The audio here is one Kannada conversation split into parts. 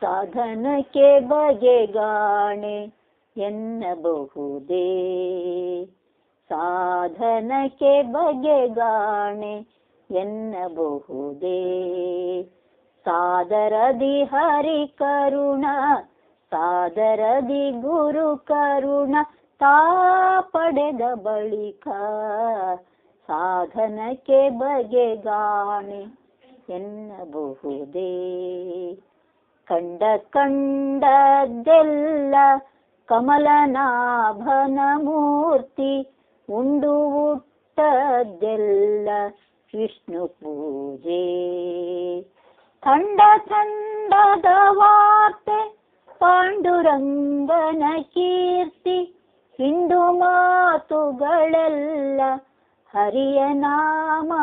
ಸಾಧನಕ್ಕೆ ಬಗೆಗಾಣೆ ಎನ್ನಬಹುದೇ. ಸಾಧನಕ್ಕೆ ಬಗೆಗಾಣೆ ಎನ್ನಬಹುದೇ. ಸಾದರದಿ ಹರಿ ಕರುಣ ಸಾದರದಿ ಗುರು ಕರುಣ ತಾ ಪಡೆದ ಬಳಿಕ ಸಾಧನಕ್ಕೆ ಬಗೆಗಾಣೆ ಎನ್ನಬಹುದೇ. ಕಂಡದ್ದೆಲ್ಲ ಕಮಲನಾಭನ ಮೂರ್ತಿ ಉಂಡು ಹುಟ್ಟದ್ದೆಲ್ಲ ವಿಷ್ಣು ಪೂಜೆ. ಥಂಡದ ವಾರ್ತೆ ಪಾಂಡುರಂಗನ ಕೀರ್ತಿ ಹಿಂಡು ಮಾತುಗಳೆಲ್ಲ ಹರಿಯ ನಾಮ.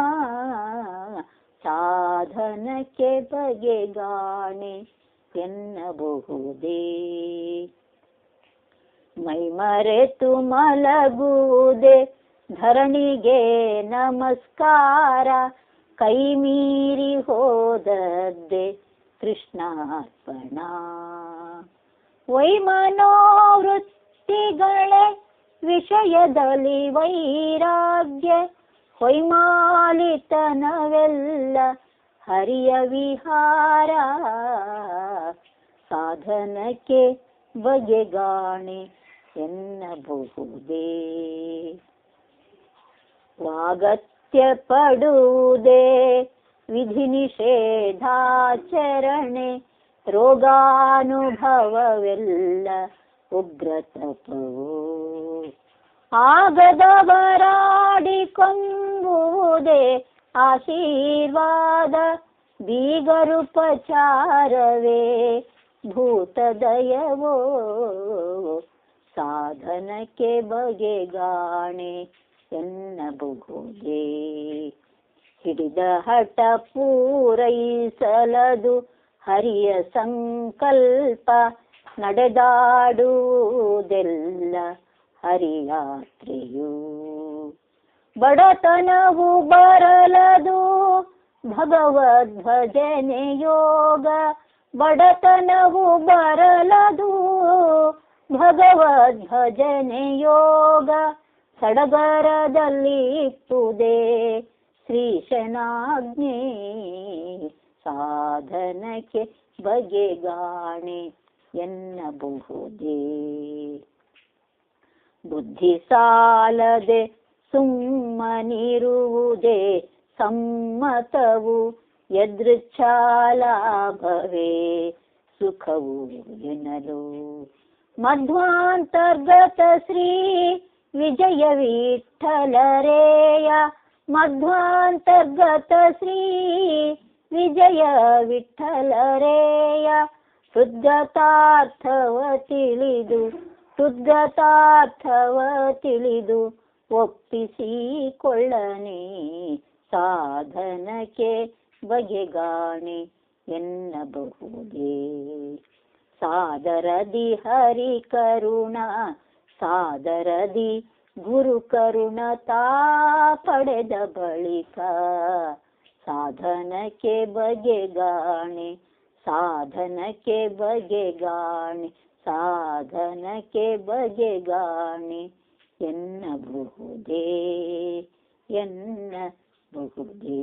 ಸಾಧನಕ್ಕೆ ಬಗೆಗಾಣೆ ಎನ್ನಬಹುದೇ. ಮೈಮರೆತು ಮಲಗುವುದೇ ಧರಣಿಗೆ ನಮಸ್ಕಾರ. ಕೈ ಮೀರಿ ಹೋದದ್ದೇ ಕೃಷ್ಣಾರ್ಪಣ. ವೈಮನೋವೃತ್ತಿಗಳೇ ವಿಷಯದಲ್ಲಿ ವೈರಾಗ್ಯ. ಹೊಯ್ಮಾಲಿತನವೆಲ್ಲ ಹರಿಯ ವಿಹಾರ. ಸಾಧನಕ್ಕೆ ಬಗೆಗಾಣೆ ಎನ್ನಬಹುದೇ. ವಾಗತ್ಯ ಪಡುವುದೇ ವಿಧಿ ನಿಷೇಧಾಚರಣೆ. ರೋಗಾನುಭವವೆಲ್ಲ ಉಗ್ರ ತಪವು. ಆಗದವರಾಡಿ ಕೊಂಬುವುದೇ ಆಶೀರ್ವಾದ. ಬೀಗರುಪಚಾರವೇ ಭೂತದಯವೋ. ಸಾಧನಕ್ಕೆ ಬಗೆಗಾಣೆ ಎನ್ನಬಹುದೇ. ಹಿಡಿದ ಹಠ ಪೂರೈಸಲದು ಹರಿಯ ಸಂಕಲ್ಪ. ನಡೆದಾಡುವುದೆಲ್ಲ ಹರಿಯಾತ್ರೆಯು. ಬಡತನವು ಬರಲದು ಭಗವದ್ಭಜನೆ ಯೋಗ. ಬಡತನವು ಬರಲದು ಭಗವದ್ಭಜನೆ ಯೋಗ. ಸಡಗರದಲ್ಲಿ ಇಪ್ಪುದೇ ಶ್ರೀಶನಾಜ್ಞೆ. ಸಾಧನಕ್ಕೆ ಬಗೆಗಾಣೆ ಎನ್ನಬಹುದೇ. ಬುದ್ಧಿ ಸಾಲದೆ ಸುಮ್ಮನಿರುವುದೇ ಸಮ್ಮತವು. ಯದೃಚ್ಛಾಲಾಭವೇ ಸುಖವು ಎನ್ನಲು. ಮಧ್ವಾಂತರ್ಗತ ಶ್ರೀ ವಿಜಯ ವಿಠಲರೇಯ. ಮಧ್ವಾಂತರ್ಗತ ಶ್ರೀ ವಿಜಯ ವಿಠಲರೇಯ. ಹೃದ್ಗತಾರ್ಥವ ತಿಳಿದು ಒಪ್ಪಿಸಿಕೊಳ್ಳನೆ. ಸಾಧನಕ್ಕೆ ಬಗೆಗಾಣೆ ಎನ್ನಬಹುದೇ. ಸಾದರದಿ ಹರಿ ಕರುಣ ಸಾದರದಿ ಗುರು ಕರುಣ ತಾ ಪಡೆದ ಬಳಿಕ ಸಾಧನಕ್ಕೆ ಬಗೆಗಾಣೆ. ಸಾಧನಕ್ಕೆ ಬಗೆಗಾಣೆ. ಸಾಧನಕ್ಕೆ ಬಗೆಗಾಣೆ ಎನ್ನಬಹುದೇ. ಎನ್ನಬಹುದೇ.